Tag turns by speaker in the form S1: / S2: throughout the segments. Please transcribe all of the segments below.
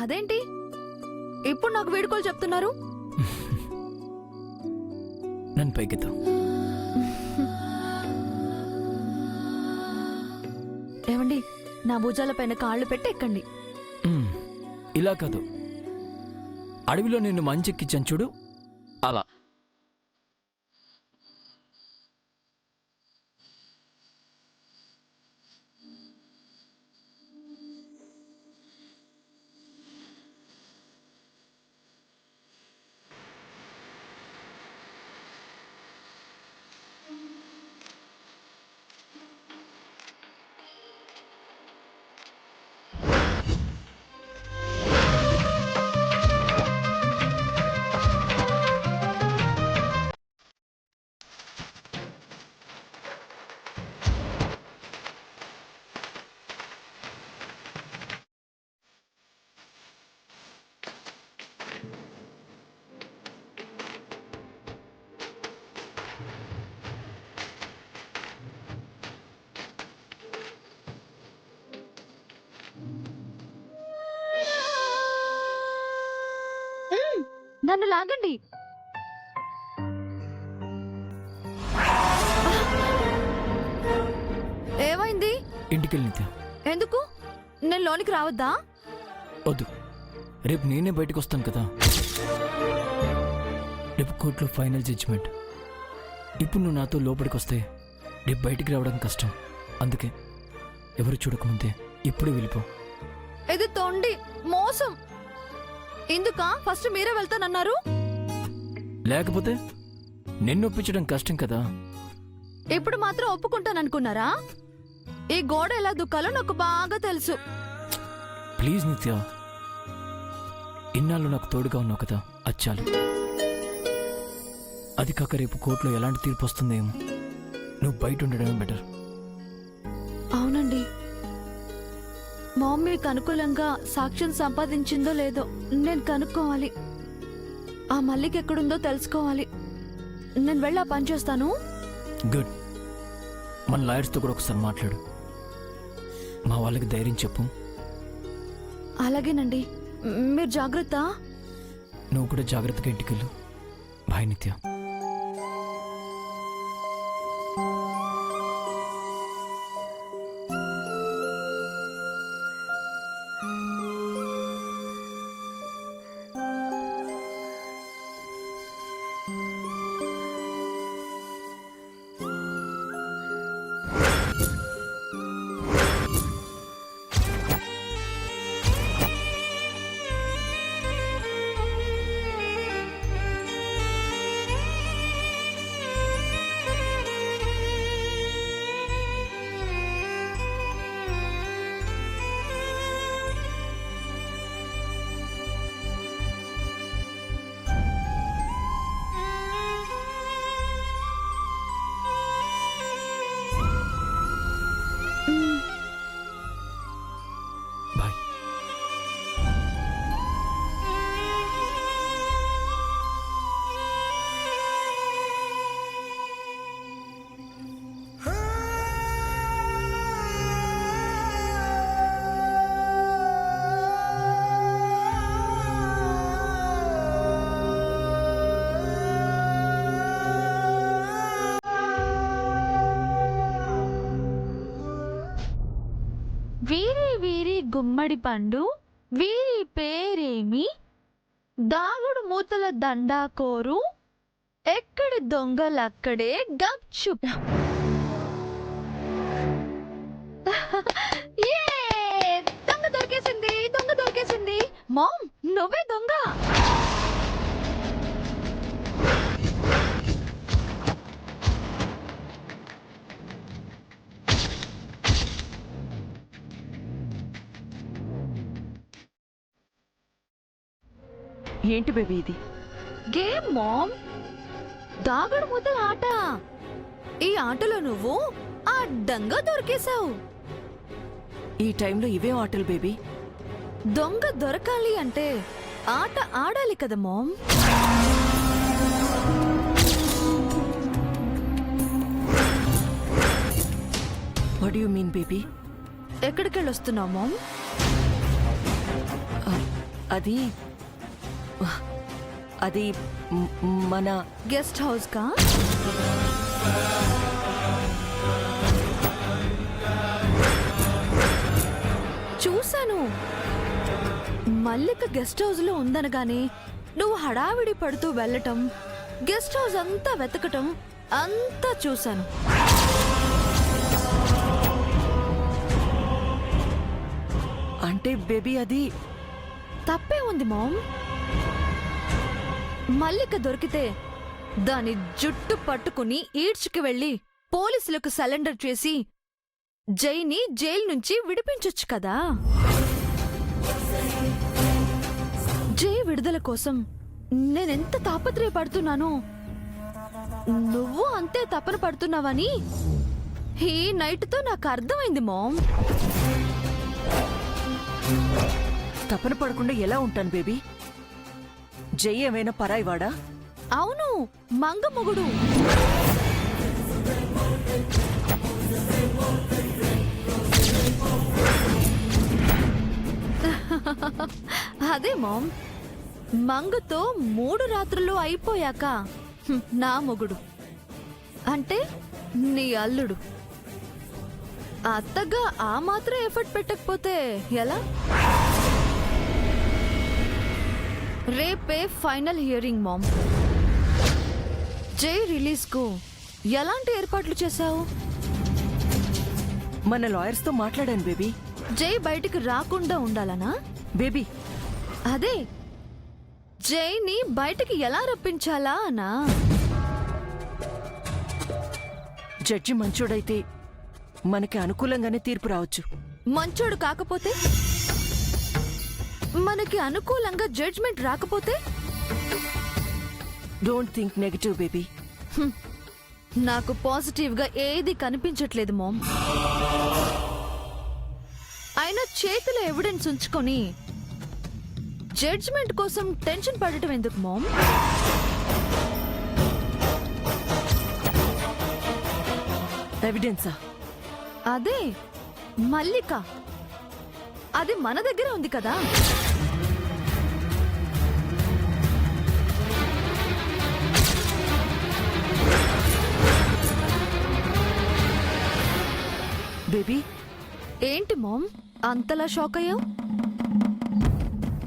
S1: అదేంటి ఇప్పుడు నాకు వీడుకోలు చెప్తున్నారు?
S2: నన్ను పైకెత్తావు.
S1: ఏమండి, నా భుజాల పైన కాళ్ళు పెట్టి ఎక్కండి.
S2: ఇలా కాదు, అడవిలో నిన్ను మంచెక్కిచ్చాను చూడు, అలా.
S1: నన్ను లాగండి. ఏమైంది?
S2: ఇంటికెళ్ళి నిత్య.
S1: ఎందుకు? నేను లోనికి రావద్దా?
S2: వద్దు, రేపు నేనే బయటకు వస్తాను కదా. రేపు కోర్టులో ఫైనల్ జడ్జిమెంట్. ఇప్పుడు నువ్వు నాతో లోపలికి వస్తే రేపు బయటికి రావడం కష్టం. అందుకే ఎవరు చూడకముందే ఇప్పుడే వెళ్ళిపో.
S1: ఇది తొండి మోసం. ఎందుకా ఫస్ట్ మీరే వెళ్తానన్నారు?
S2: లేకపోతే నిన్ను ఒప్పించడం కష్టం కదా.
S1: ఇప్పుడు మాత్రం ఒప్పుకుంటాననుకున్నారా? ఈ గోడ ఎలా దుక్కాలో నాకు బాగా తెలుసు.
S2: ప్లీజ్ నిత్య, ఇన్నాళ్ళు నాకు తోడుగా ఉన్నావు కదా, అచ్చాలు. అది కాక రేపు కోర్టులో ఎలాంటి తీర్పు వస్తుందేమో, నువ్వు బయట ఉండడమే బెటర్.
S1: అవునండి, మామ్ మీకు అనుకూలంగా సాక్ష్యం సంపాదించిందో లేదో నేను కనుక్కోవాలి. ఆ మల్లిక ఎక్కడుందో తెలుసుకోవాలి. నేను వెళ్ళి ఆ పని చేస్తాను.
S2: గుడ్. మన లాయర్స్తో కూడా ఒకసారి మాట్లాడు. మా వాళ్ళకి ధైర్యం చెప్పు.
S1: అలాగేనండి, మీరు జాగ్రత్త.
S2: నువ్వు కూడా జాగ్రత్తగా ఇంటికెళ్ళు. బాయ్ నిత్య.
S1: వీరి వీరి గుమ్మడి పండు, వీరి పేరేమి? దాగుడు మూతల దండాకోరు, ఎక్కడి దొంగలక్కడే గప్చు. దొంగ దొరికేసింది, దొంగ దొరికేసింది. మామ్, నువ్వే దొంగ.
S3: ఏంటి బేబీ ఇది?
S1: గేమ్ మామ్, దాగుడు మూతల ఆట. ఈ ఆటలో నువ్వు అడ్డంగా దొరికేశావు.
S3: ఈ టైంలో ఇవేం ఆటలు బేబీ?
S1: దొంగ దొరకాలి అంటే ఆట ఆడాలి కదా mom.
S3: What you mean baby?
S1: ఎక్కడికెళ్ళొస్తున్నావు మామ్?
S3: అది అది మ్- మన
S1: గెస్ట్ హౌస్ కా? చూశాను. మల్లిక గెస్ట్ హౌస్ లో ఉందనగానే నువ్వు హడావిడి పడుతూ వెళ్ళటం, గెస్ట్ హౌస్ అంతా వెతకటం అంతా చూశాను.
S3: అంటే బేబీ అది
S1: తప్పే ఉంది మామ్. మల్లిక దొరికితే దాని జుట్టు పట్టుకుని ఈడ్చుకు వెళ్లి పోలీసులకు సరెండర్ చేసి జైని జైలు నుంచి విడిపించొచ్చు కదా. జై విడుదల కోసం నేనెంత తాపత్రయపడుతున్నానో నువ్వు అంతే తపన పడుతున్నావని ఈ నైట్తో నాకు అర్థమైంది మామ్.
S3: తపన పడకుండా ఎలా ఉంటాను బేబీ? జై ఏమైనా పరాయివాడా?
S1: అవును, మంగమొగుడు. అదే మామ్, మంగతో 3 రాత్రులు అయిపోయాక నా మొగుడు అంటే నీ అల్లుడు. అత్తగా ఆ మాత్రం ఎఫర్ట్ పెట్టకపోతే ఎలా? రేపే ఫైనల్ హియరింగ్ మామ్. జై రిలీజ్ కు ఎలాంటి ఏర్పాట్లు చేశావు?
S3: మన లాయర్స్ తో మాట్లాడాను బేబీ.
S1: జై బయటికి రాకుండా ఉండాలనా?
S3: బేబీ
S1: అదే, జైని బయటికి ఎలా రప్పించాలా అనా?
S3: జడ్జి మంచోడైతే మనకి అనుకూలంగానే తీర్పు రావచ్చు.
S1: మంచోడు కాకపోతే? మనకి అనుకూలంగా జడ్జ్మెంట్ రాకపోతే?
S3: Don't think negative baby.
S1: నాకు పాజిటివ్ గా ఏది కనిపించట్లేదు మామ్. అయినా చేతిలో ఎవిడెన్స్ ఉంచుకొని జడ్జ్మెంట్ కోసం టెన్షన్ పడటం ఎందుకు మామ్?
S3: ఎవిడెన్సా?
S1: అదే మల్లిక, అది మన దగ్గర ఉంది కదా.
S3: బేబీ
S1: ఏంటి మామ్ అంతలా షాక్ అయ్యావు?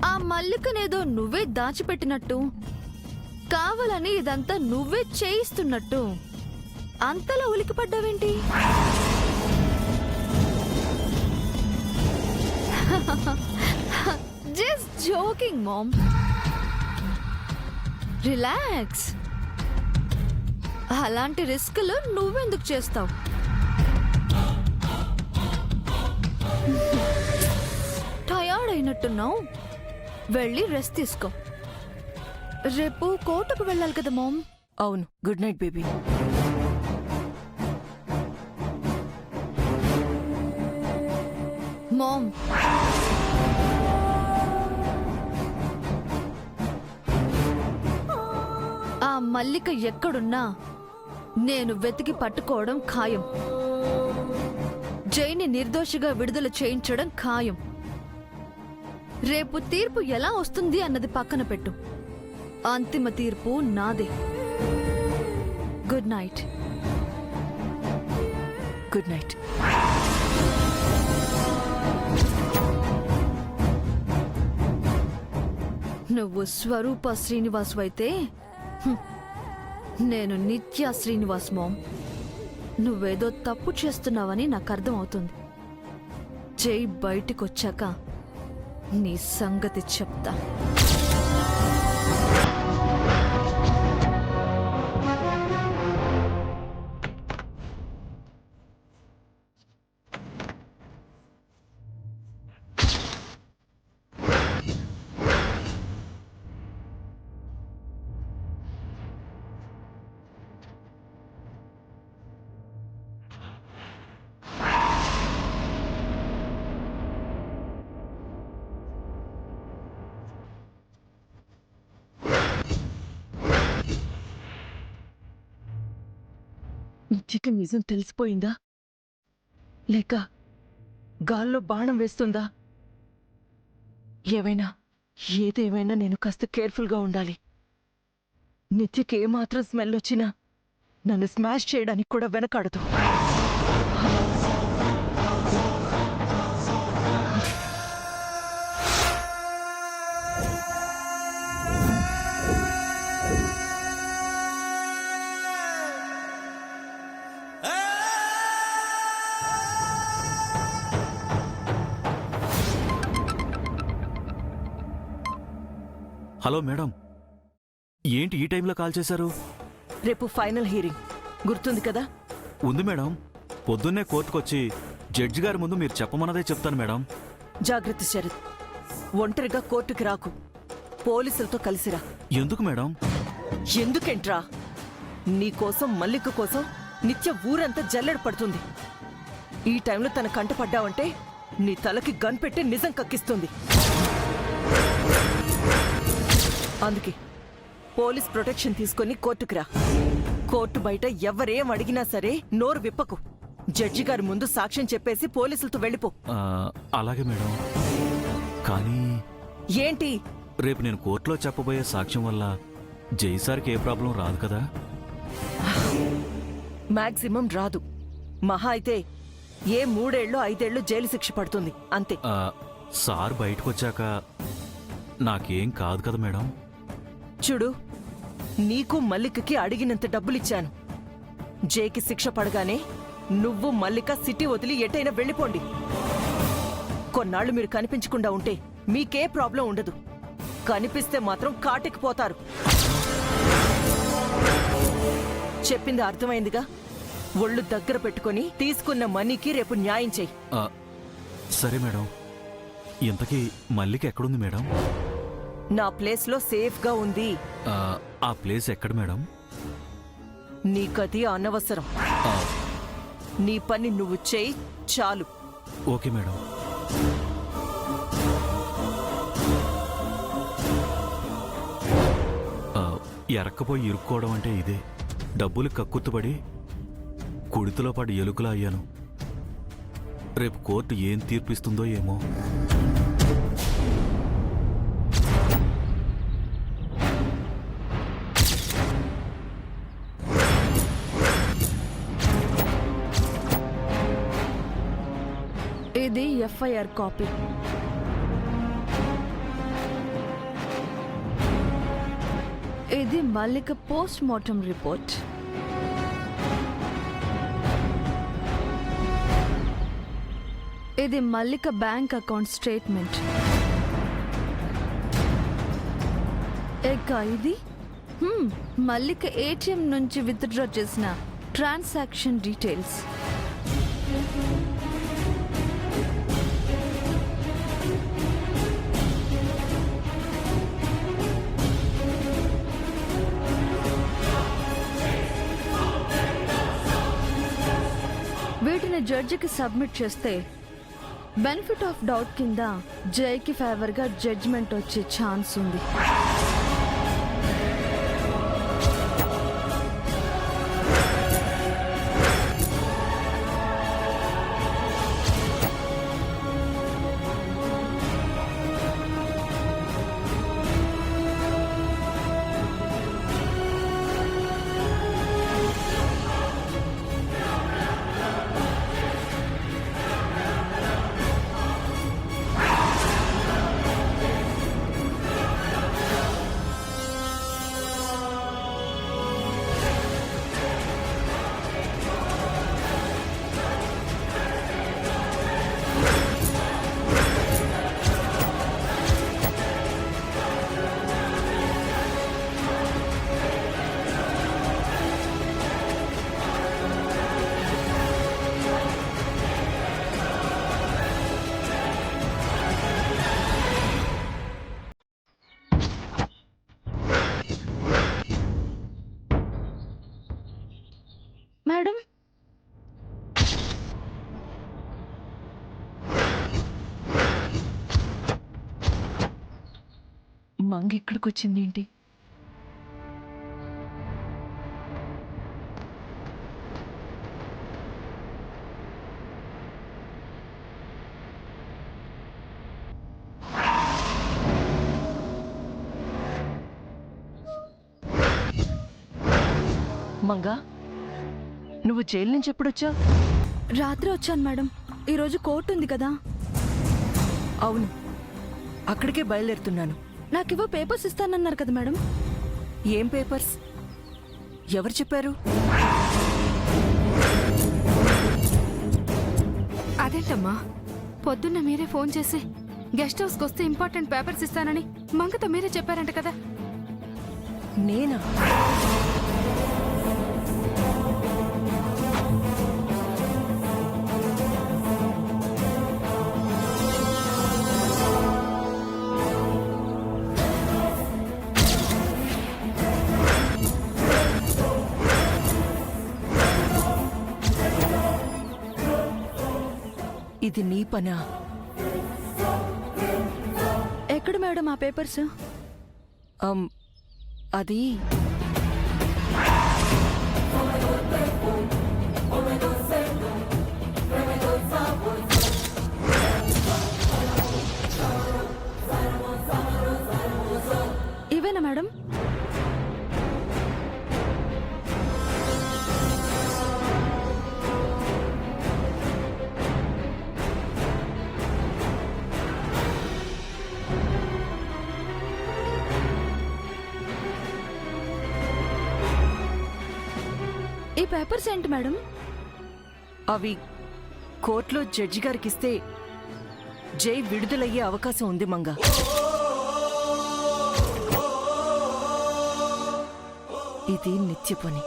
S1: ఆ మల్లికనేదో నువ్వే దాచిపెట్టినట్టు, కావాలని ఇదంతా నువ్వే చేయిస్తున్నట్టు అంతలా ఉలికిపడ్డావేంటి? Just joking mom, relax. అలాంటి రిస్క్లు నువ్వెందుకు చేస్తావు? టయర్డ్ అయినట్టున్నావు, వెళ్ళి రెస్ట్ తీసుకో. రేపు కోర్టుకు వెళ్ళాలి కదా మామ్.
S3: అవును, గుడ్ నైట్ బేబీ.
S1: మామ్, ఆ మల్లిక ఎక్కడున్నా నేను వెతికి పట్టుకోవడం ఖాయం. జైని నిర్దోషిగా విడుదల చేయించడం ఖాయం. రేపు తీర్పు ఎలా వస్తుంది అన్నది పక్కన పెట్టు, అంతిమ తీర్పు నాదే. Good night.
S3: Good night.
S1: నువ్వు స్వరూప శ్రీనివాసు అయితే నేను నిత్య శ్రీనివాస్ మామ్. నువ్వేదో తప్పు చేస్తున్నావని నాకు అర్థమవుతుంది. జై బయటికొచ్చాక నీ సంగతి చెప్తా.
S3: నిత్యకి నిజం తెలిసిపోయిందా, లేక గాల్లో బాణం వేస్తుందా? ఏవైనా ఏదేమైనా నేను కాస్త కేర్ఫుల్గా ఉండాలి. నిత్యకి ఏమాత్రం స్మెల్ వచ్చినా నన్ను స్మాష్ చేయడానికి కూడా వెనకాడదు.
S4: హలో మేడం, ఏంటి ఈ టైంలో కాల్ చేశారు?
S3: రేపు ఫైనల్ హీరింగ్ గుర్తుంది కదా?
S4: ఉంది మేడం. పొద్దున్నే కోర్టుకొచ్చి జడ్జి గారి ముందు మీరు చెప్పమన్నదే చెప్తాను మేడం.
S3: జాగ్రత్త శరత్, ఒంటరిగా కోర్టుకి రాకు. పోలీసులతో కలిసిరా.
S4: ఎందుకు మేడం?
S3: ఎందుకేంట్రా? నీకోసం మల్లిక కోసం నిత్య ఊరంతా జల్లెడ పడుతుంది. ఈ టైంలో తన కంట పడ్డావంటే నీ తలకి గన్ పెట్టి నిజం కక్కిస్తుంది. అందుకే పోలీస్ ప్రొటెక్షన్ తీసుకొని కోర్టుకు రా. కోర్టు బయట ఎవరేం అడిగినా సరే నోరు విప్పకు. జడ్జి గారి ముందు సాక్ష్యం చెప్పేసి పోలీసులతో వెళ్ళిపో.
S4: అలాగే మేడం. కానీ
S3: ఏంటి?
S4: రేపు నేను కోర్టులో చెప్పబోయే సాక్ష్యం వల్ల జైసార్కి ఏ ప్రాబ్లం రాదు కదా?
S3: మాక్సిమం రాదు. మహా అయితే ఏ 3 ఏళ్ళు 5 ఏళ్ళు జైలు శిక్ష పడుతుంది అంతే.
S4: సార్ బయటకొచ్చాక నాకేం కాదు కదా మేడం?
S3: చూడు, నీకు మల్లికకి అడిగినంత డబ్బులిచ్చాను. జైకి శిక్ష పడగానే నువ్వు మల్లిక సిటీ వదిలి ఎటైనా వెళ్ళిపోండి. కొన్నాళ్లు మీరు కనిపించకుండా ఉంటే మీకే ప్రాబ్లం ఉండదు. కనిపిస్తే మాత్రం కాటికి పోతారు. చెప్పింది అర్థమైందిగా? ఒళ్ళు దగ్గర పెట్టుకొని తీసుకున్న మనీకి రేపు న్యాయం చెయ్యి.
S4: సరే మేడం. ఇంతకీ మల్లిక ఎక్కడుంది మేడం?
S3: నా ప్లేస్లో సేఫ్గా ఉంది.
S4: ఆ ప్లేస్ ఎక్కడ మేడం?
S3: నీకది అనవసరం. నీ పని నువ్వు చెయ్యి చాలు.
S4: Okay madam. ఎరక్కపోయి ఇరుక్కోవడం అంటే ఇదే. డబ్బులు కక్కుర్తుపడి కుడితిలో పడి ఎలుకలా అయ్యాను. రేపు కోర్టు ఏం తీర్పిస్తుందో ఏమో.
S1: ఇది ఎఫ్ఐఆర్ కాపీ. ఇది మల్లిక పోస్ట్ మార్టం రిపోర్ట్. ఇది మల్లిక బ్యాంక్ అకౌంట్ స్టేట్మెంట్. ఇక ఇది మల్లిక ఏటీఎం నుంచి విత్డ్రా చేసిన ట్రాన్సాక్షన్ డీటెయిల్స్. వీటిని జడ్జికి సబ్మిట్ చేస్తే బెనిఫిట్ ఆఫ్ డౌట్ కింద జైకి ఫేవర్గా జడ్జిమెంట్ వచ్చే ఛాన్స్ ఉంది. మేడం,
S3: మంగ ఇక్కడికి వచ్చిందేంటి? మంగా నువ్వు జైలు నుంచి ఎప్పుడొచ్చా?
S1: రాత్రి వచ్చాను మేడం. ఈరోజు కోర్టు ఉంది కదా.
S3: అవును, అక్కడికే బయలుదేరుతున్నాను.
S1: నాకివో పేపర్స్ ఇస్తానన్నారు కదా మేడం.
S3: ఏం పేపర్స్? ఎవరు చెప్పారు?
S5: అదేంటమ్మా, పొద్దున్న మీరే ఫోన్ చేసి గెస్ట్ హౌస్కి వస్తే ఇంపార్టెంట్ పేపర్స్ ఇస్తానని మంగతో మీరే చెప్పారంట కదా.
S3: నేనా? ఇది నీ పనా?
S1: ఎక్కడ మేడం ఆ పేపర్స్?
S3: అది
S1: ఇవేనా మేడం? ఈ పేపర్స్ ఏంటి మేడం?
S3: అవి కోర్టులో జడ్జి గారికిస్తే జై విడుదలయ్యే అవకాశం ఉంది మంగా. ఇది నిత్య పని.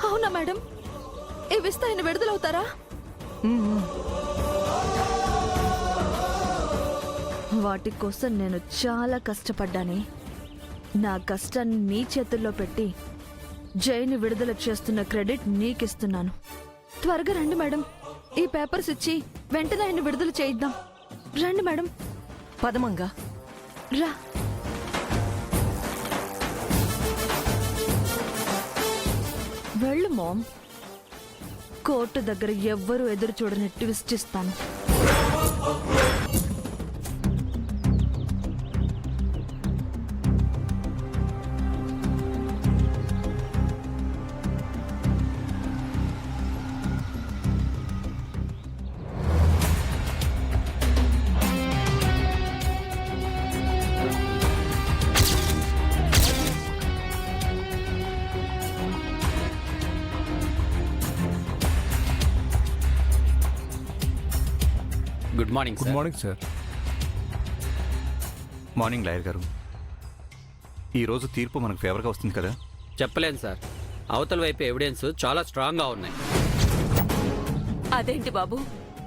S1: అవునా మేడం? ఇవిస్తే ఆయన విడుదలవుతారా? వాటి కోసం నేను చాలా కష్టపడ్డానే. నా కష్టాన్ని నీ చేతుల్లో పెట్టి జైని విడుదల చేస్తున్న క్రెడిట్ నీకిస్తున్నాను. త్వరగా రండి మేడం. ఈ పేపర్స్ ఇచ్చి వెంటనే ఆయన విడుదల చేయిద్దాం. రండి మేడం.
S3: పదమంగా.
S1: రా. వెళ్ళు మామ్. కోర్టు దగ్గర ఎవ్వరూ ఎదురు చూడని ట్విస్ట్ ఇస్తాను.
S6: Good morning
S7: good morning sir.
S4: Morning lawyer గారు, ఈరోజు తీర్పు మనకు ఫేవర్గా వస్తుంది కదా?
S6: చెప్పలేను సార్, అవతల వైపు ఎవిడెన్స్ చాలా స్ట్రాంగ్గా ఉన్నాయి.
S8: అదేంటి బాబు,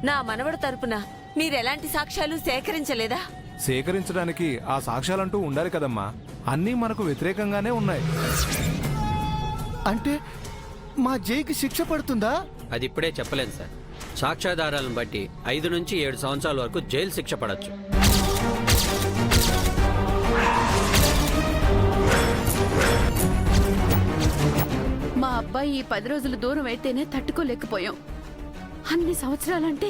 S8: నా మనవడు తరపున మీరెలాంటి సాక్ష్యాలు సేకరించలేదా?
S7: సేకరించడానికి ఆ సాక్ష్యాలంటూ ఉండాలి కదమ్మా. అన్నీ మనకు వ్యతిరేకంగానే ఉన్నాయి.
S9: అంటే మా జైకి శిక్ష పడుతుందా?
S6: అది ఇప్పుడే చెప్పలేను సార్. సాక్ష్యాధారాలను బట్టి 5 నుంచి 7 సంవత్సరాల వరకు జైలు శిక్ష పడవచ్చు.
S5: మా అబ్బాయి ఈ 10 రోజులు దూరం అయితేనే తట్టుకోలేకపోయాం. అన్ని సంవత్సరాలంటే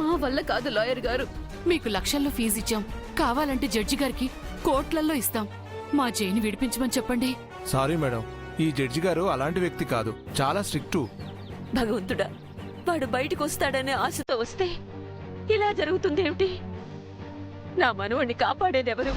S5: మా వల్ల కాదు లాయర్ గారు. మీకు లక్షల్లో ఫీజు ఇచ్చాం, కావాలంటే జడ్జి గారికి కోట్లల్లో ఇస్తాం. మా జైని విడిపించమని చెప్పండి.
S7: సారీ మేడం, ఈ జడ్జి గారు అలాంటి వ్యక్తి కాదు, చాలా స్ట్రిక్టు.
S8: భగవంతుడా, వాడు బయటకు వస్తాడనే ఆశతో వస్తే ఇలా జరుగుతుందేమిటి? నా మనవణ్ణి కాపాడేదెవరు?